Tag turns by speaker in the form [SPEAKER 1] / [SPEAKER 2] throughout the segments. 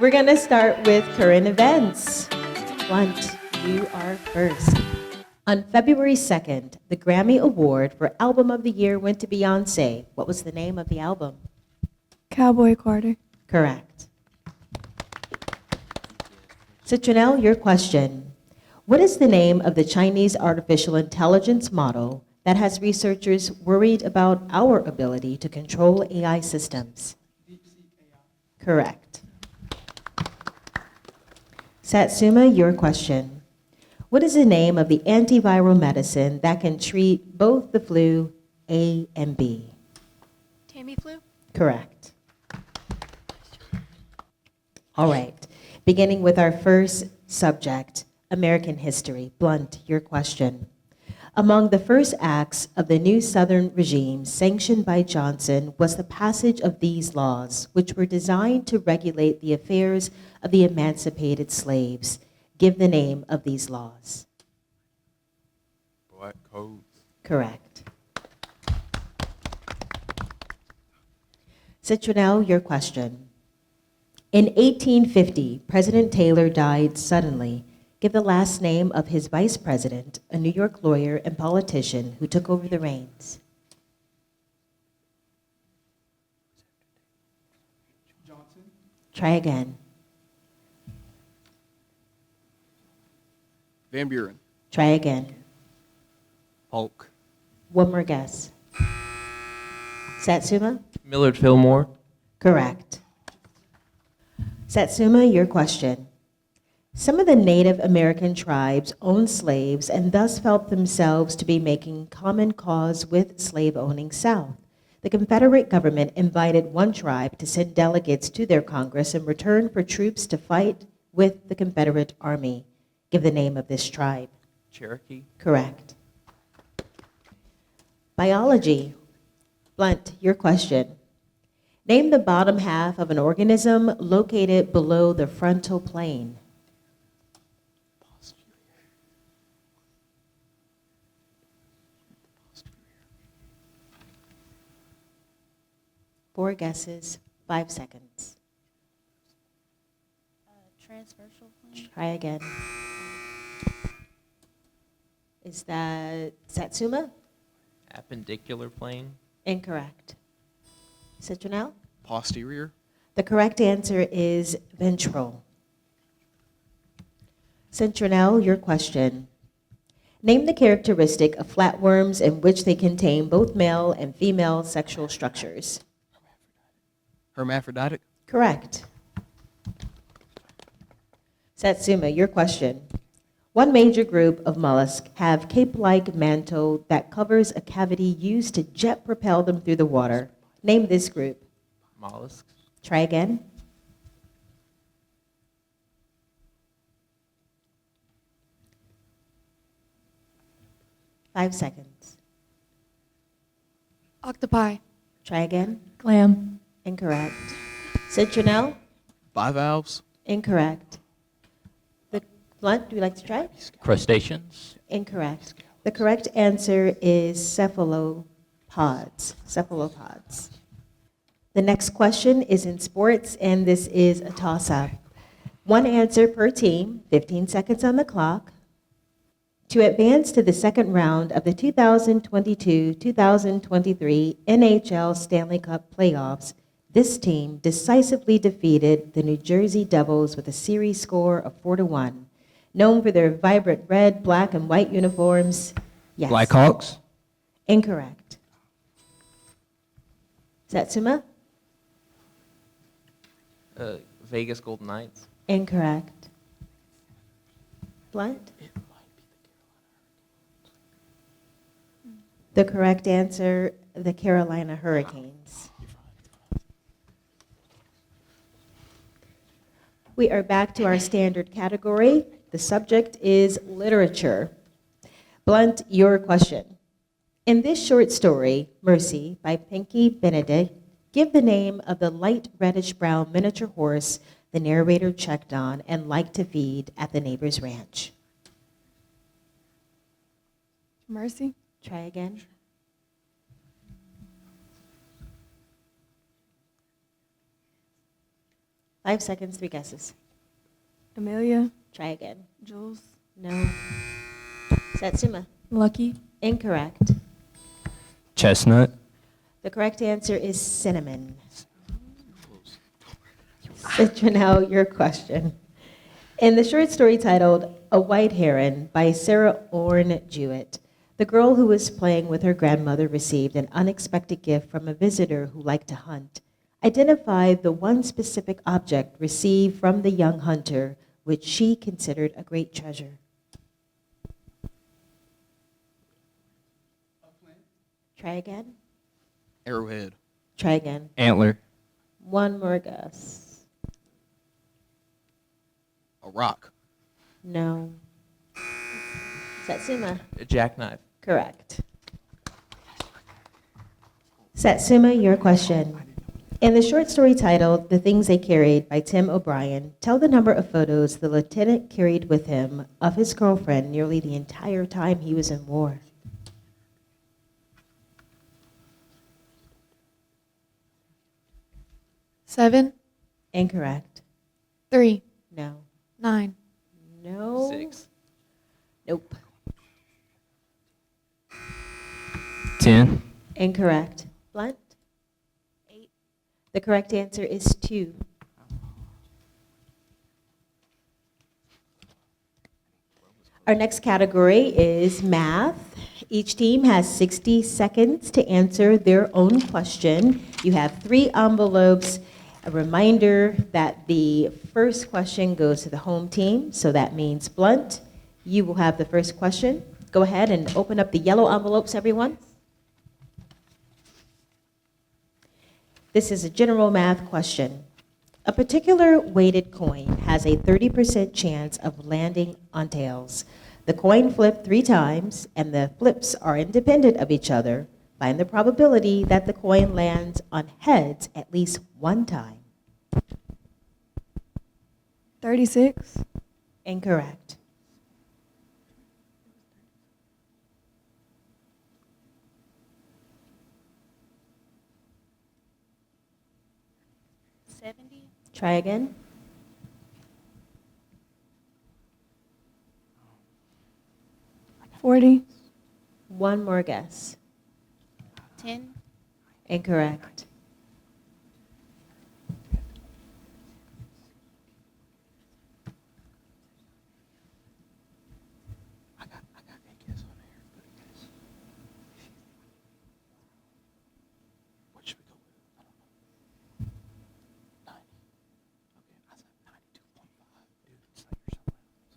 [SPEAKER 1] We're going to start with current events. Blount, you are first. On February 2nd, the Grammy Award for Album of the Year went to Beyoncé. What was the name of the album?
[SPEAKER 2] Cowboy Carter.
[SPEAKER 1] Correct. Citronelle, your question. What is the name of the Chinese artificial intelligence model that has researchers worried about our ability to control AI systems? Correct. Satsuma, your question. What is the name of the antiviral medicine that can treat both the flu A and B?
[SPEAKER 2] Tamiflu.
[SPEAKER 1] Correct. All right. Beginning with our first subject, American history. Blount, your question. Among the first acts of the new Southern regime sanctioned by Johnson was the passage of these laws, which were designed to regulate the affairs of the emancipated slaves. Give the name of these laws.
[SPEAKER 3] Black codes.
[SPEAKER 1] Correct. Citronelle, your question. In 1850, President Taylor died suddenly. Give the last name of his vice president, a New York lawyer and politician who took over the reins.
[SPEAKER 4] Johnson.
[SPEAKER 1] Try again.
[SPEAKER 3] Van Buren.
[SPEAKER 1] Try again.
[SPEAKER 3] Hulk.
[SPEAKER 1] One more guess. Satsuma?
[SPEAKER 5] Millard Fillmore.
[SPEAKER 1] Correct. Satsuma, your question. Some of the Native American tribes owned slaves and thus felt themselves to be making common cause with slave-owning South. The Confederate government invited one tribe to send delegates to their Congress in return for troops to fight with the Confederate Army. Give the name of this tribe.
[SPEAKER 5] Cherokee.
[SPEAKER 1] Correct. Biology. Blount, your question. Name the bottom half of an organism located below the frontal plane. Four guesses, 5 seconds.
[SPEAKER 2] Transversal plane.
[SPEAKER 1] Try again. Is that Satsuma?
[SPEAKER 5] Appendicular plane.
[SPEAKER 1] Incorrect. Citronelle?
[SPEAKER 3] Posterior.
[SPEAKER 1] The correct answer is ventral. Citronelle, your question. Name the characteristic of flatworms in which they contain both male and female sexual structures.
[SPEAKER 3] Hermaphroditic.
[SPEAKER 1] Correct. Satsuma, your question. One major group of mollusks have cape-like mantle that covers a cavity used to jet propel them through the water. Name this group.
[SPEAKER 5] Mollusks.
[SPEAKER 1] Try again. Five seconds.
[SPEAKER 2] Octopi.
[SPEAKER 1] Try again.
[SPEAKER 2] Clam.
[SPEAKER 1] Incorrect. Citronelle?
[SPEAKER 3] Bivalves.
[SPEAKER 1] Incorrect. The Blount, do you like to try?
[SPEAKER 5] Crustaceans.
[SPEAKER 1] Incorrect. The correct answer is cephalopods. Cephalopods. The next question is in sports, and this is a toss-up. One answer per team, 15 seconds on the clock. To advance to the second round of the 2022-2023 NHL Stanley Cup playoffs, this team decisively defeated the New Jersey Devils with a series score of 4-1. Known for their vibrant red, black, and white uniforms. Yes.
[SPEAKER 5] Blackhawks.
[SPEAKER 1] Incorrect. Satsuma?
[SPEAKER 5] Vegas Golden Knights.
[SPEAKER 1] Incorrect. Blount? The correct answer, the Carolina Hurricanes. We are back to our standard category. The subject is literature. Blount, your question. In this short story, Mercy, by Pinky Benedict, give the name of the light reddish-brown miniature horse the narrator checked on and liked to feed at the neighbor's ranch.
[SPEAKER 2] Mercy.
[SPEAKER 1] Try again. 5 seconds, 3 guesses.
[SPEAKER 2] Amelia.
[SPEAKER 1] Try again.
[SPEAKER 2] Jules.
[SPEAKER 1] No. Satsuma.
[SPEAKER 2] Lucky.
[SPEAKER 1] Incorrect.
[SPEAKER 5] Chestnut.
[SPEAKER 1] The correct answer is cinnamon. Citronelle, your question. In the short story titled A White Heron by Sarah Orne Jewett, the girl who was playing with her grandmother received an unexpected gift from a visitor who liked to hunt. Identify the one specific object received from the young hunter which she considered a great treasure. Try again.
[SPEAKER 3] Arrowhead.
[SPEAKER 1] Try again.
[SPEAKER 5] Antler.
[SPEAKER 1] One more guess.
[SPEAKER 3] A rock.
[SPEAKER 1] No. Satsuma.
[SPEAKER 5] A jackknife.
[SPEAKER 1] Correct. Satsuma, your question. In the short story titled The Things They Carried by Tim O'Brien, tell the number of photos the lieutenant carried with him of his girlfriend nearly the entire time he was in war.
[SPEAKER 2] Seven.
[SPEAKER 1] Incorrect.
[SPEAKER 2] 3.
[SPEAKER 1] No.
[SPEAKER 2] 9.
[SPEAKER 1] No.
[SPEAKER 5] 6.
[SPEAKER 1] Nope.
[SPEAKER 5] 10.
[SPEAKER 1] Incorrect. Blount?
[SPEAKER 2] 8.
[SPEAKER 1] The correct answer is 2. Our next category is math. Each team has 60 seconds to answer their own question. You have 3 envelopes. A reminder that the first question goes to the home team, so that means Blount, you will have the first question. Go ahead and open up the yellow envelopes, everyone. This is a general math question. A particular weighted coin has a 30% chance of landing on tails. The coin flipped 3 times, and the flips are independent of each other. Find the probability that the coin lands on heads at least 1 time.
[SPEAKER 2] 36.
[SPEAKER 1] Incorrect.
[SPEAKER 2] 70.
[SPEAKER 1] Try again.
[SPEAKER 2] 40.
[SPEAKER 1] One more guess.
[SPEAKER 2] 10.
[SPEAKER 1] Incorrect.
[SPEAKER 3] I got a guess on here, but a guess. What should we go with? I don't know. 90. Okay, I said 92.5. Dude, it's like you're somewhere else.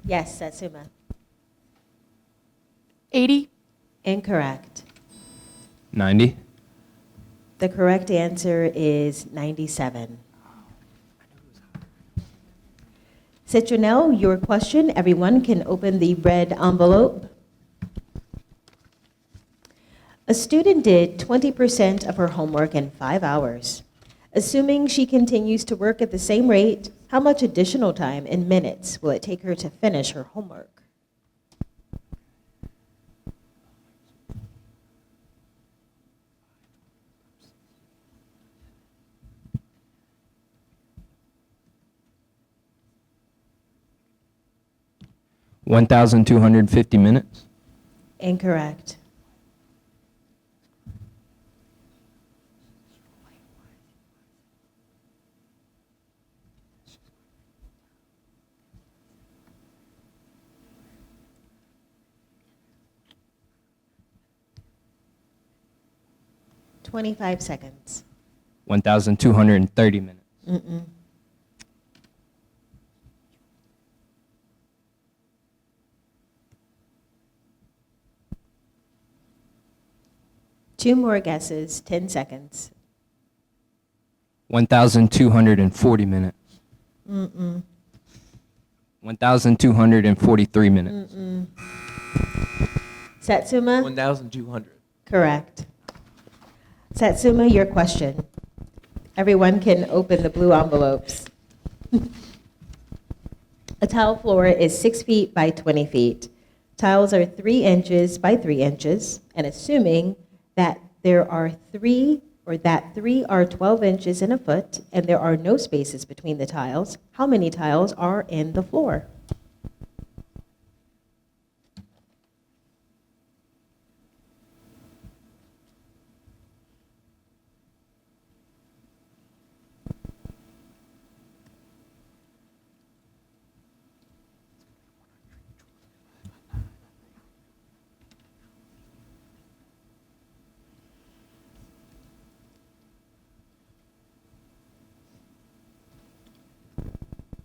[SPEAKER 1] Yes, Satsuma.
[SPEAKER 2] 80.
[SPEAKER 1] Incorrect.
[SPEAKER 5] 90.
[SPEAKER 1] The correct answer is 97. Citronelle, your question. Everyone can open the red envelope. A student did 20% of her homework in 5 hours. Assuming she continues to work at the same rate, how much additional time in minutes will it take her to finish her homework?
[SPEAKER 5] $1,250 minutes.
[SPEAKER 1] Incorrect. $25 seconds.
[SPEAKER 5] 1,230 minutes.
[SPEAKER 1] Mm-mm. Two more guesses, 10 seconds.
[SPEAKER 5] 1,240 minutes.
[SPEAKER 1] Mm-mm.
[SPEAKER 5] 1,243 minutes.
[SPEAKER 1] Mm-mm. Satsuma?
[SPEAKER 5] 1,200.
[SPEAKER 1] Correct. Satsuma, your question. Everyone can open the blue envelopes. A tile floor is 6 feet by 20 feet. Tiles are 3 inches by 3 inches, and assuming that there are three are 12 inches in a foot, and there are no spaces between the tiles, how many tiles are in the floor?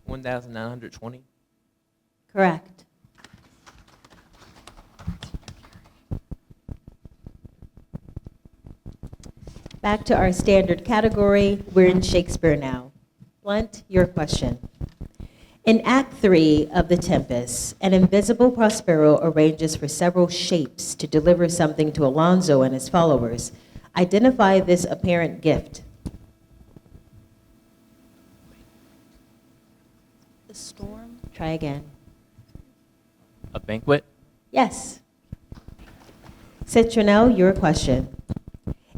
[SPEAKER 5] $1,920.
[SPEAKER 1] Correct. Back to our standard category, we're in Shakespeare now. Blount, your question. In Act 3 of The Tempest, an invisible Prospero arranges for several shapes to deliver something to Alonso and his followers. Identify this apparent gift.
[SPEAKER 2] The storm.
[SPEAKER 1] Try again.
[SPEAKER 5] A banquet.
[SPEAKER 1] Yes. Citronelle, your question.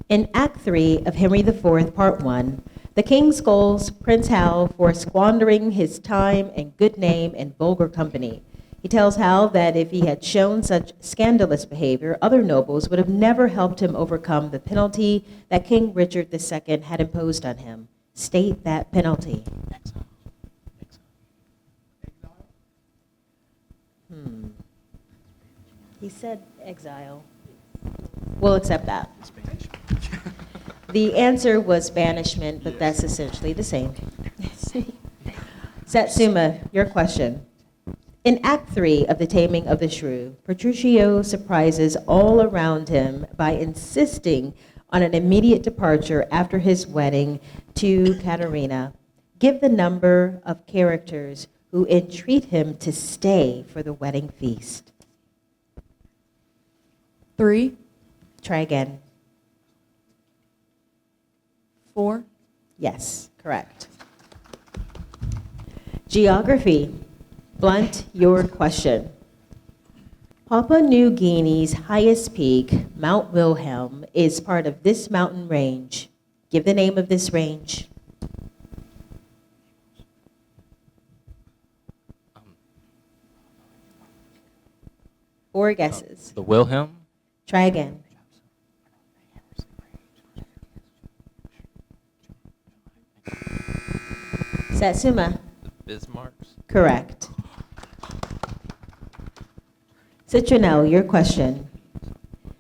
[SPEAKER 1] In Act 3 of Henry IV, Part 1, the king scolds Prince Hal for squandering his time and good name in vulgar company. He tells Hal that if he had shown such scandalous behavior, other nobles would have never helped him overcome the penalty that King Richard II had imposed on him. State that penalty. He said exile. We'll accept that. The answer was banishment, but that's essentially the same. Satsuma, your question. In Act 3 of The Taming of the Shrew, Petruchio surprises all around him by insisting on an immediate departure after his wedding to Caterina. Give the number of characters who entreat him to stay for the wedding feast.
[SPEAKER 2] 3,
[SPEAKER 1] Try again.
[SPEAKER 2] 4,
[SPEAKER 1] Yes, correct. Geography. Blount, your question. Papua New Guinea's highest peak, Mount Wilhelm, is part of this mountain range. Give the name of this range. Four guesses.
[SPEAKER 5] The Wilhelm.
[SPEAKER 1] Try again. Satsuma.
[SPEAKER 5] The Bismarcks.
[SPEAKER 1] Correct. Citronelle, your question.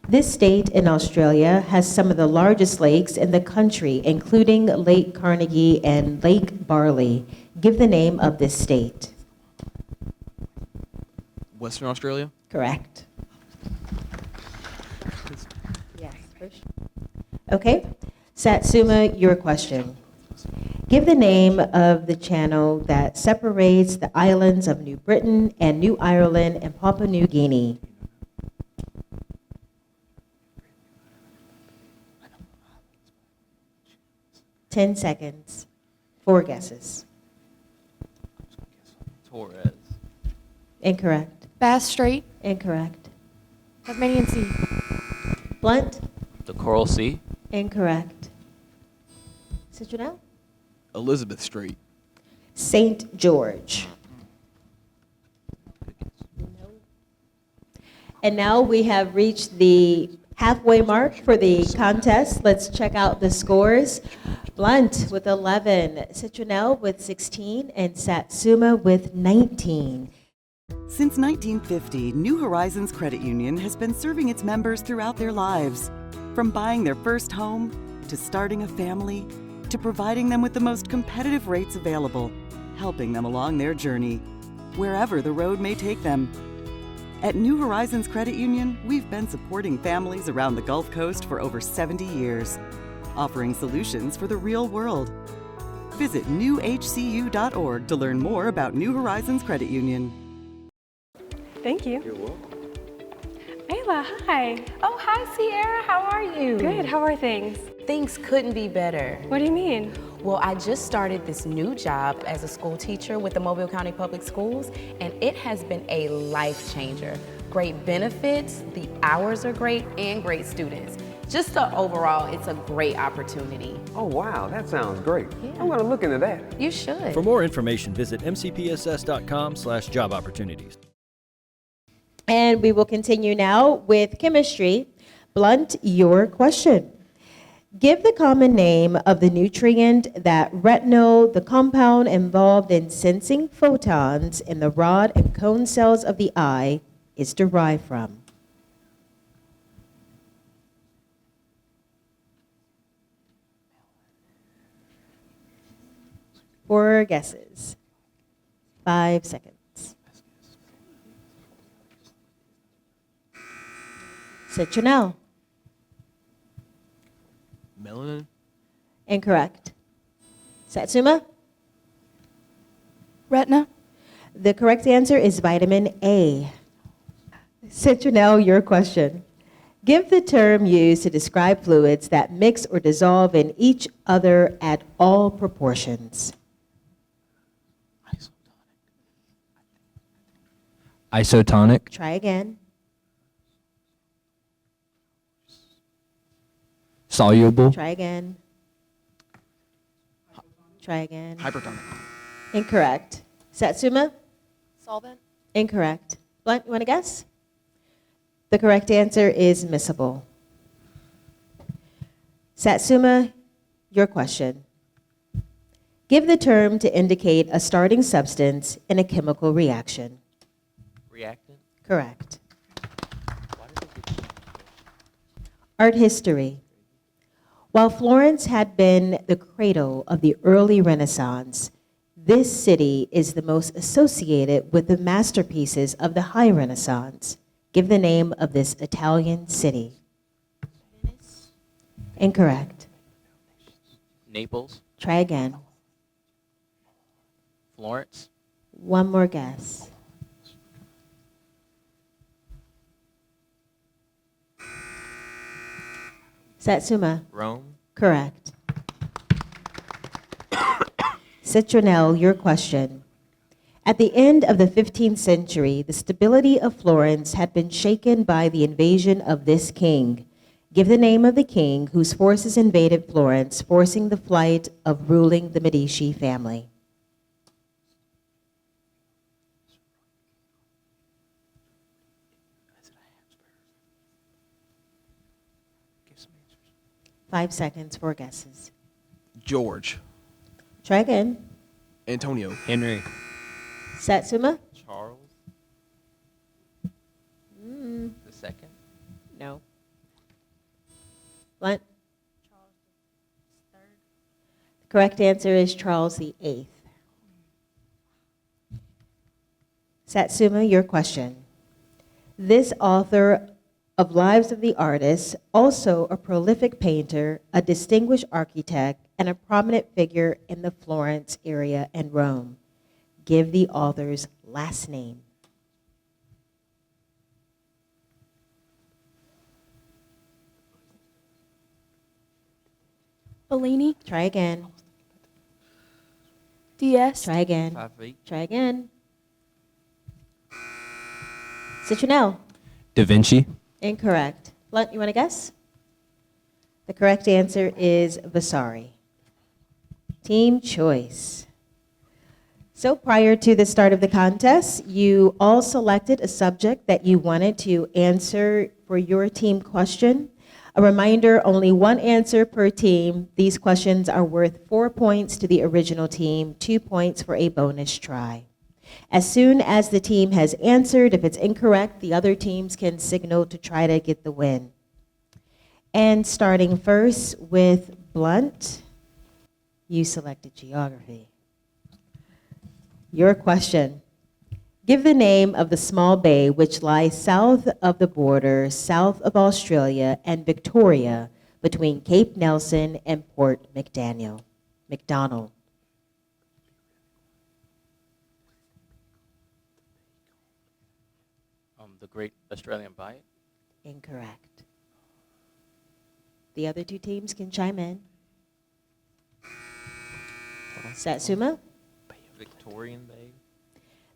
[SPEAKER 1] This state in Australia has some of the largest lakes in the country, including Lake Carnegie and Lake Barley. Give the name of this state.
[SPEAKER 3] Western Australia?
[SPEAKER 1] Correct. Yes, for sure. Okay. Satsuma, your question. Give the name of the channel that separates the islands of New Britain and New Ireland and Papua New Guinea. Ten seconds. Four guesses.
[SPEAKER 5] Torres.
[SPEAKER 1] Incorrect.
[SPEAKER 2] Bass Strait,
[SPEAKER 1] Incorrect.
[SPEAKER 2] Tasmanian Sea,
[SPEAKER 1] Blount?
[SPEAKER 5] The Coral Sea.
[SPEAKER 1] Incorrect. Citronelle?
[SPEAKER 3] Elizabeth Strait.
[SPEAKER 1] St. George. And now we have reached the halfway mark for the contest. Let's check out the scores. Blount with 11, Citronelle with 16, and Satsuma with 19.
[SPEAKER 4] Since 1950, New Horizons Credit Union has been serving its members throughout their lives. From buying their first home, to starting a family, to providing them with the most competitive rates available, helping them along their journey, wherever the road may take them. At New Horizons Credit Union, we've been supporting families around the Gulf Coast for over 70 years, offering solutions for the real world. Visit newhcu.org to learn more about New Horizons Credit Union.
[SPEAKER 6] Thank you.
[SPEAKER 3] You're welcome.
[SPEAKER 6] Ayla, hi.
[SPEAKER 7] Oh, hi, Sierra. How are you?
[SPEAKER 6] Good. How are things?
[SPEAKER 7] Things couldn't be better.
[SPEAKER 6] What do you mean?
[SPEAKER 7] Well, I just started this new job as a school teacher with the Mobile County Public Schools, and it has been a life changer. Great benefits, the hours are great, and great students. Just overall, it's a great opportunity.
[SPEAKER 8] Oh, wow, that sounds great.
[SPEAKER 7] Yeah.
[SPEAKER 8] I'm going to look into that.
[SPEAKER 7] You should.
[SPEAKER 9] For more information, visit mcpss.com/job opportunities.
[SPEAKER 1] And we will continue now with chemistry. Blount, your question. Give the common name of the nutrient that retinol, the compound involved in sensing photons in the rod and cone cells of the eye, is derived from. Four guesses. 5 seconds. Citronelle.
[SPEAKER 3] Melanin?
[SPEAKER 1] Incorrect. Satsuma?
[SPEAKER 2] Retina.
[SPEAKER 1] The correct answer is vitamin A. Citronelle, your question. Give the term used to describe fluids that mix or dissolve in each other at all proportions.
[SPEAKER 5] Isotonic.
[SPEAKER 1] Try again.
[SPEAKER 5] Soluble.
[SPEAKER 1] Try again. Try again.
[SPEAKER 3] Hypertonic.
[SPEAKER 1] Incorrect. Satsuma?
[SPEAKER 2] Solvent.
[SPEAKER 1] Incorrect. Blount, you want to guess? The correct answer is miscible. Satsuma, your question. Give the term to indicate a starting substance in a chemical reaction.
[SPEAKER 5] Reactant.
[SPEAKER 1] Correct.
[SPEAKER 5] Why did they get
[SPEAKER 1] Art history. While Florence had been the cradle of the early Renaissance, this city is the most associated with the masterpieces of the High Renaissance. Give the name of this Italian city. Incorrect.
[SPEAKER 5] Naples.
[SPEAKER 1] Try again.
[SPEAKER 5] Florence.
[SPEAKER 1] One more guess. Satsuma.
[SPEAKER 5] Rome.
[SPEAKER 1] Correct. Citronelle, your question. At the end of the 15th century, the stability of Florence had been shaken by the invasion of this king. Give the name of the king whose forces invaded Florence, forcing the flight of ruling the Medici family.
[SPEAKER 3] Give some answers.
[SPEAKER 1] 5 seconds, 4 guesses.
[SPEAKER 3] George.
[SPEAKER 1] Try again.
[SPEAKER 3] Antonio.
[SPEAKER 5] Henry.
[SPEAKER 1] Satsuma?
[SPEAKER 5] Charles. The second.
[SPEAKER 1] No. Blount? The correct answer is Charles VIII. Satsuma, your question. This author of Lives of the Artists, also a prolific painter, a distinguished architect, and a prominent figure in the Florence area and Rome. Give the author's last name.
[SPEAKER 2] Bellini.
[SPEAKER 1] Try again.
[SPEAKER 2] DS.
[SPEAKER 1] Try again.
[SPEAKER 5] 5 feet.
[SPEAKER 1] Try again. Citronelle.
[SPEAKER 5] Da Vinci.
[SPEAKER 1] Incorrect. Blount, you want to guess? The correct answer is Vasari. Team choice. So prior to the start of the contest, you all selected a subject that you wanted to answer for your team question. A reminder, only one answer per team. These questions are worth 4 points to the original team, 2 points for a bonus try. As soon as the team has answered, if it's incorrect, the other teams can signal to try to get the win. And starting first with Blount, you selected geography. Your question. Give the name of the small bay which lies south of the border, south of Australia and Victoria, between Cape Nelson and Port McDonald.
[SPEAKER 5] The Great Australian Bight.
[SPEAKER 1] Incorrect. The other two teams can chime in. Satsuma?
[SPEAKER 5] Victorian Bay.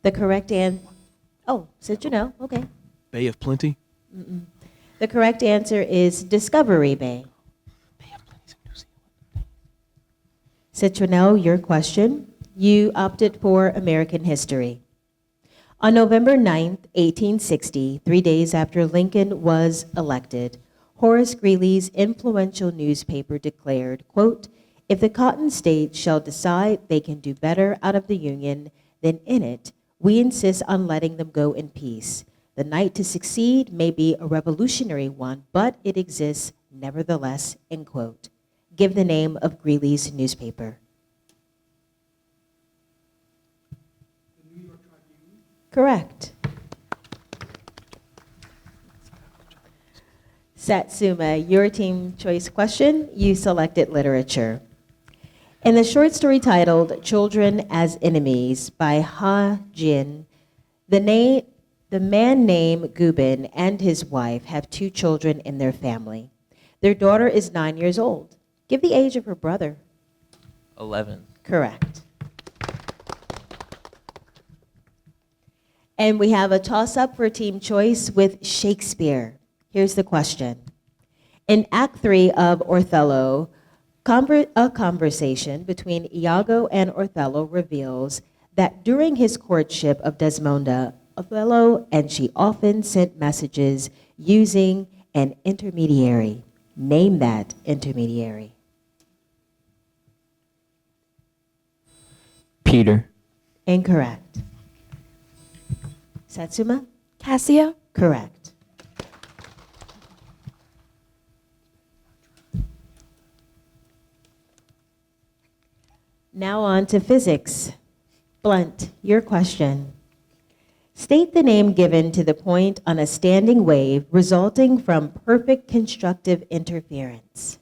[SPEAKER 1] The correct Citronelle, okay.
[SPEAKER 9] Bay of Plenty.
[SPEAKER 1] The correct answer is Discovery Bay. Citronelle, your question. You opted for American history. On November 9th, 1860, 3 days after Lincoln was elected, Horace Greeley's influential newspaper declared, quote, "If the Cotton States shall decide they can do better out of the Union than in it, we insist on letting them go in peace. The night to succeed may be a revolutionary one, but it exists nevertheless," end quote. Give the name of Greeley's newspaper. Correct. Satsuma, your team choice question, you selected literature. In the short story titled Children as Enemies by Ha Jin, the man named Gubin and his wife have 2 children in their family. Their daughter is 9 years old. Give the age of her brother.
[SPEAKER 5] 11.
[SPEAKER 1] Correct. And we have a toss-up for team choice with Shakespeare. Here's the question. In Act 3 of Othello, a conversation between Iago and Othello reveals that during his courtship of Desdemona, Othello and she often sent messages using an intermediary. Name that intermediary.
[SPEAKER 5] Peter.
[SPEAKER 1] Incorrect. Satsuma?
[SPEAKER 2] Cassia?
[SPEAKER 1] Correct. Now on to physics. Blount, your question. State the name given to the point on a standing wave resulting from perfect constructive interference.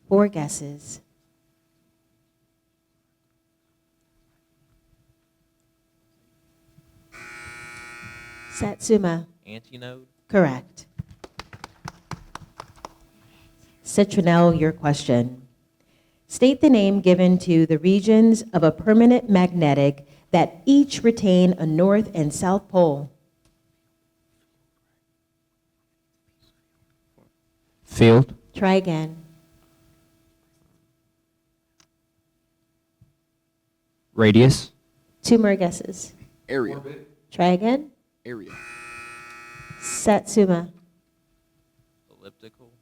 [SPEAKER 1] Four guesses. Satsuma.
[SPEAKER 5] Antinode.
[SPEAKER 1] Correct. Citronelle, your question. State the name given to the regions of a permanent magnetic that each retain a north and south pole.
[SPEAKER 5] Field.
[SPEAKER 1] Try again.
[SPEAKER 5] Radius.
[SPEAKER 1] 2 more guesses.
[SPEAKER 3] Area.
[SPEAKER 1] Try again.
[SPEAKER 3] Area.
[SPEAKER 1] Satsuma.
[SPEAKER 5] Elliptical.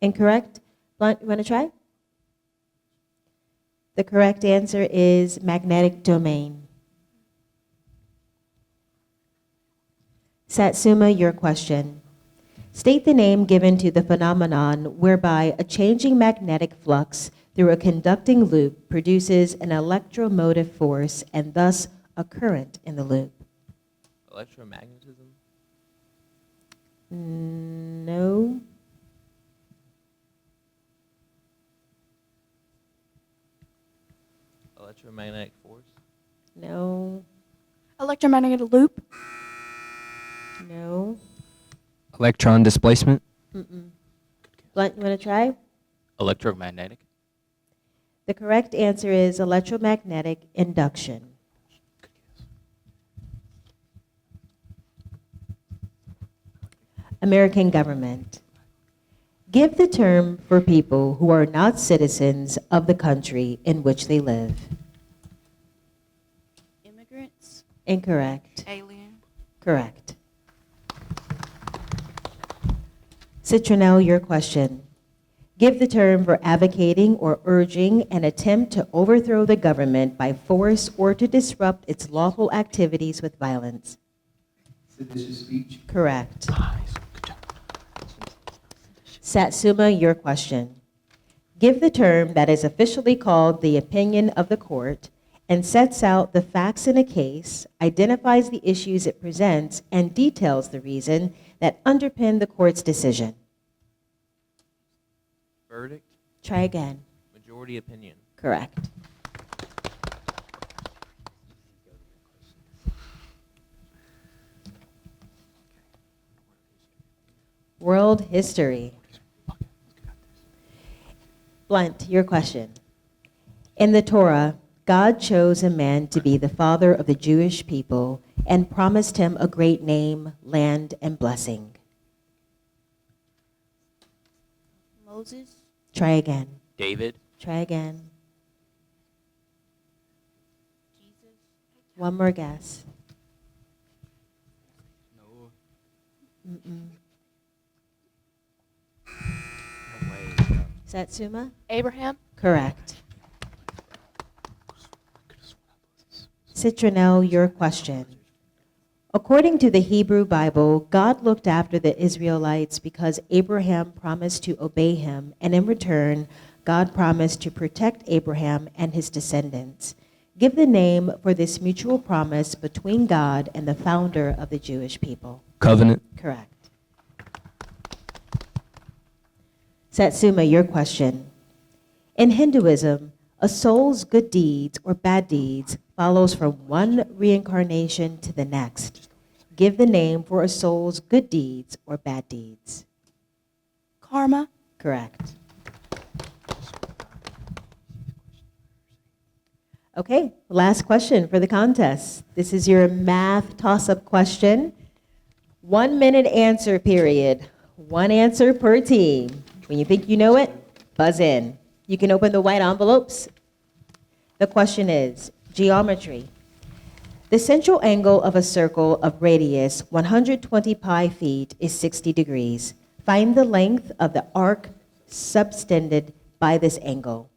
[SPEAKER 1] Incorrect. Blount, you want to try? The correct answer is magnetic domain. Satsuma, your question. State the name given to the phenomenon whereby a changing magnetic flux through a conducting loop produces an electromotive force and thus a current in the loop.
[SPEAKER 5] Electromagnetism.
[SPEAKER 1] No.
[SPEAKER 5] Electromagnetic force.
[SPEAKER 1] No.
[SPEAKER 2] Electromagnetic loop?
[SPEAKER 1] No.
[SPEAKER 5] Electron displacement.
[SPEAKER 1] Blount, you want to try?
[SPEAKER 5] Electromagnetic.
[SPEAKER 1] The correct answer is electromagnetic induction. American government. Give the term for people who are not citizens of the country in which they live.
[SPEAKER 2] Immigrants?
[SPEAKER 1] Incorrect.
[SPEAKER 2] Alien?
[SPEAKER 1] Correct. Citronelle, your question. Give the term for advocating or urging an attempt to overthrow the government by force or to disrupt its lawful activities with violence.
[SPEAKER 3] Seditious speech.
[SPEAKER 1] Correct.
[SPEAKER 3] Nice. Good job.
[SPEAKER 1] Satsuma, your question. Give the term that is officially called the opinion of the court and sets out the facts in a case, identifies the issues it presents, and details the reason that underpin the court's decision.
[SPEAKER 5] Verdict.
[SPEAKER 1] Try again.
[SPEAKER 5] Majority opinion.
[SPEAKER 1] Correct. World history. Blount, your question. In the Torah, God chose a man to be the father of the Jewish people and promised him a great name, land, and blessing.
[SPEAKER 2] Moses.
[SPEAKER 1] Try again.
[SPEAKER 5] David.
[SPEAKER 1] Try again. One more guess.
[SPEAKER 5] No.
[SPEAKER 1] Mm-mm.
[SPEAKER 5] No way.
[SPEAKER 1] Satsuma?
[SPEAKER 2] Abraham.
[SPEAKER 1] Correct. Citronelle, your question. According to the Hebrew Bible, God looked after the Israelites because Abraham promised to obey him, and in return, God promised to protect Abraham and his descendants. Give the name for this mutual promise between God and the founder of the Jewish people.
[SPEAKER 5] Covenant.
[SPEAKER 1] Correct. Satsuma, your question. In Hinduism, a soul's good deeds or bad deeds follows from one reincarnation to the next. Give the name for a soul's good deeds or bad deeds.
[SPEAKER 2] Karma.
[SPEAKER 1] Correct. Okay, last question for the contest. This is your math toss-up question. 1 minute answer period. One answer per team. When you think you know it, buzz in. You can open the white envelopes. The question is, geometry. The central angle of a circle of radius 120 pi feet is 60 degrees. Find the length of the arc subtended by this angle.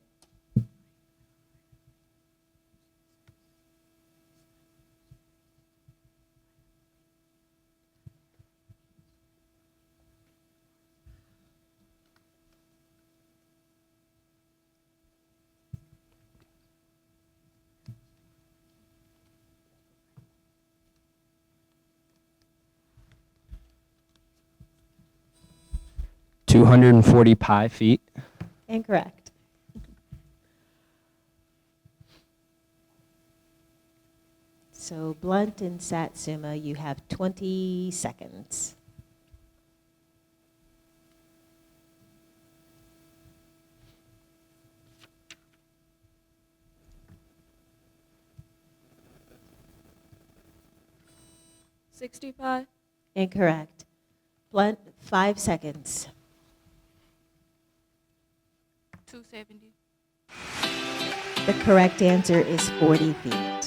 [SPEAKER 5] $240 pi feet.
[SPEAKER 1] Incorrect. So Blount and Satsuma, you have 20 seconds.
[SPEAKER 2] $65.
[SPEAKER 1] Incorrect. Blount, 5 seconds.
[SPEAKER 2] 270.
[SPEAKER 1] The correct answer is 40 feet.